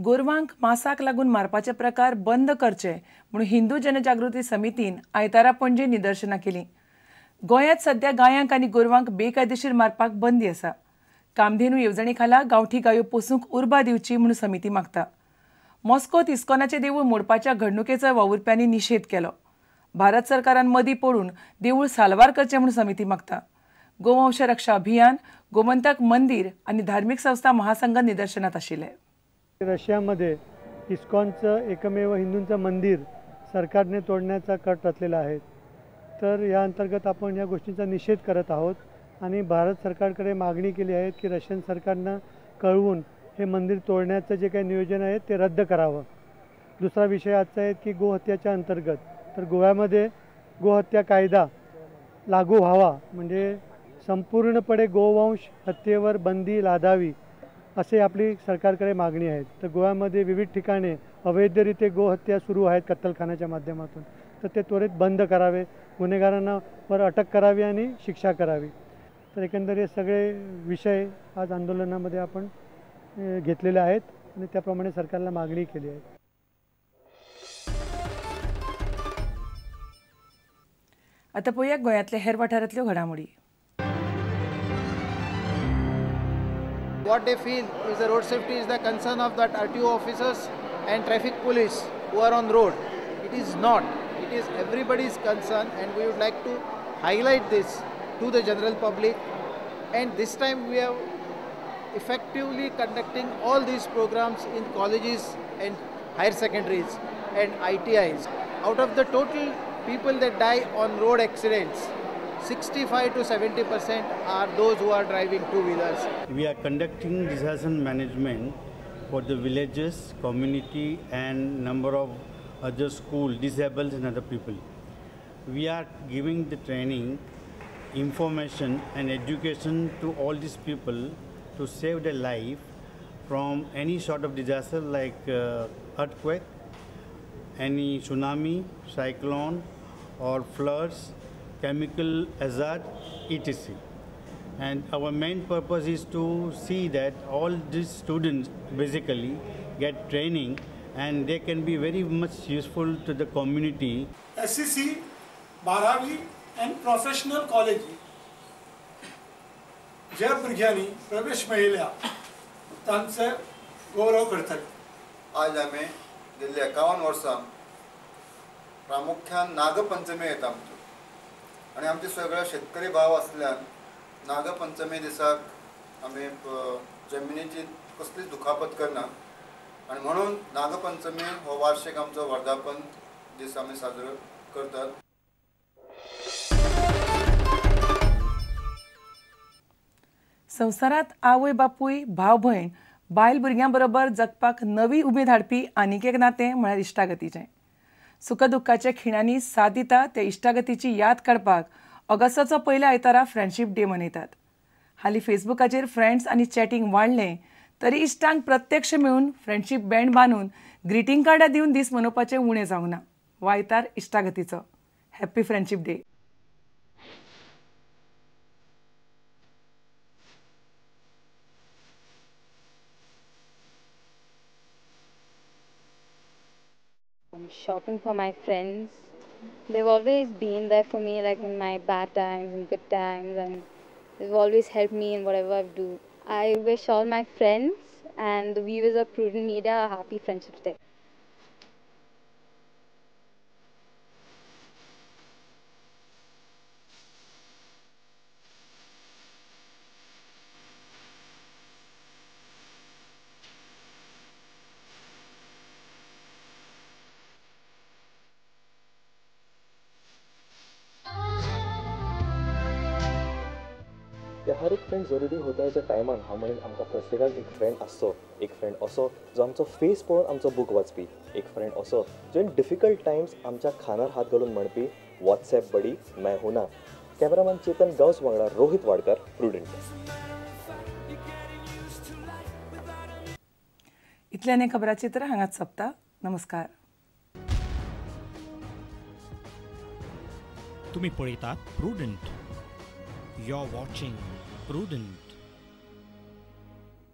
गोरवांक मांसाक लागून मारपाचे प्रकार बंद करचे म्हणून हिंदू जनजागृती समितीन आयतारा पणजे निदर्शनां केली. गोंयांत सध्या गायांक आनी गोरवांक बेकायदेशीर मारपाक बंदी आसा. कामधेनू येवजणे खाला गांवठी गायो पोसूंक उर्बा दिवची म्हणून समिती मागता. मॉस्कोत इस्कॉनाचें देवूळ मोडपाच्या घडणुकेचो वावुरप्यांनी निशेध केलो. भारत सरकारान मदीं पडून देवूळ साल्वार करचें म्हणून समिती मागता. गोवंश रक्षा अभियान, गोमंतक मंदिर आनी धार्मीक संस्था महासंघ निदर्शनात आशिल्ले. रशियामध्ये इस्कॉनचं एकमेव हिंदूंचं मंदिर सरकारने तोडण्याचा कट रचलेला आहे. तर या अंतर्गत आपण या गोष्टींचा निषेध करत आहोत आणि भारत सरकारकडे मागणी केली आहे की रशियन सरकारनं कळवून हे मंदिर तोडण्याचं जे काही नियोजन आहे ते रद्द करावं. दुसरा विषय आजचा आहे की गोहत्याच्या अंतर्गत तर गोव्यामध्ये गोहत्या कायदा लागू व्हावा, म्हणजे संपूर्णपणे गोवंश हत्येवर बंदी लादावी असे आपली सरकारकडे मागणी आहे. तर गोव्यामध्ये विविध ठिकाणी अवैधरित्या गोहत्या सुरू आहेत कत्तलखान्याच्या माध्यमातून, तर ते त्वरित बंद करावे, गुन्हेगारांना वर अटक करावी आणि शिक्षा करावी. तर एकंदरीत सगळे विषय आज आंदोलनामध्ये आपण घेतलेले आहेत आणि त्याप्रमाणे सरकारला मागणी केली आहे. आता पळोवया गोंयांतल्या हेर वाठारांतल्यो घडामोडी. What they feel is the road safety is the concern of that RTO officers and traffic police who are on road. It is not. It is everybody's concern, and we would like to highlight this to the general public. And this time we are effectively conducting all these programs in colleges and higher secondaries and ITIs. Out of the total people that die on road accidents, 65 to 70% are those who are driving two-wheelers. We are conducting disaster management for the villages, community and number of other school, disabled and other people. We are giving the training, information and education to all these people to save their life from any sort of disaster like earthquake, any tsunami, cyclone or floods, chemical hazard, etc. And our main purpose is to see that all these students basically get training and they can be very much useful to the community. SCC, 12वी and professional college ज्या भुरग्यांनी प्रवेश मेळयल्या तांचे गौरव करतात. आज आम्ही गेल्या 51 वर्सां प्रामुख्यान नागपंचमी येता आमच्यो आणि आमचे सगळे शेतकरी भाव असल्यान नागपंचमी दिसाक आमी जमिनीची कसलीच दुखापत करना आणि म्हणून नागपंचमी हो वार्षिक आमचो वर्धापन दीस आमी साजरो करतात. संवसारांत आवय बापूय भाव भयण बायल भुरग्यां बरोबर जगपाक नवी उमेद हाडपी आनीक एक नातें म्हळ्यार इश्टागतीचें. सुखदुख्खाच्या खिणांनी साथ दिता त्या इश्टागतीची याद काडपाक ऑगस्टाचो पयल्या आयतारा फ्रेंडशीप डे मनयतात. हालीं फेसबुकाचेर फ्रेंड्स आनी चॅटिंग वाडलें तरी इश्टांक प्रत्यक्ष मेळून फ्रेंडशीप बँड बांदून ग्रिटींग कार्डां दिवन दीस मनोवपाचें उणें जावंक ना. हो आयतार इश्टागतीचो. Happy friendship day. I'm shopping for my friends. They've always been there for me, like in my bad times and good times, and they've always helped me in whatever I do. I wish all my friends and the viewers of Prudent Media a happy Friendship Day. हर एक friend जरुरी होता त्या टायमान हांव म्हणेन आमकां प्रत्येकाक एक फ्रेंड आसचो. एक फ्रेंड असो जो आमचो फेस पळोवन आमचो बूक वाचपी. एक फ्रेंड असो जो इन डिफिकल्ट टायम्स आमच्या खानार हात घालून म्हणपी व्हॉट्सॲप बडी मैं हूं ना. कॅमेरामॅन चेतन गांवस वांगडा रोहित वाडकर, प्रुडंट. इतल्यान खबराचित्र हांगाच सोंपता. नमस्कार. तुम्ही पळयतात प्रुडंट. You're watching Prudent.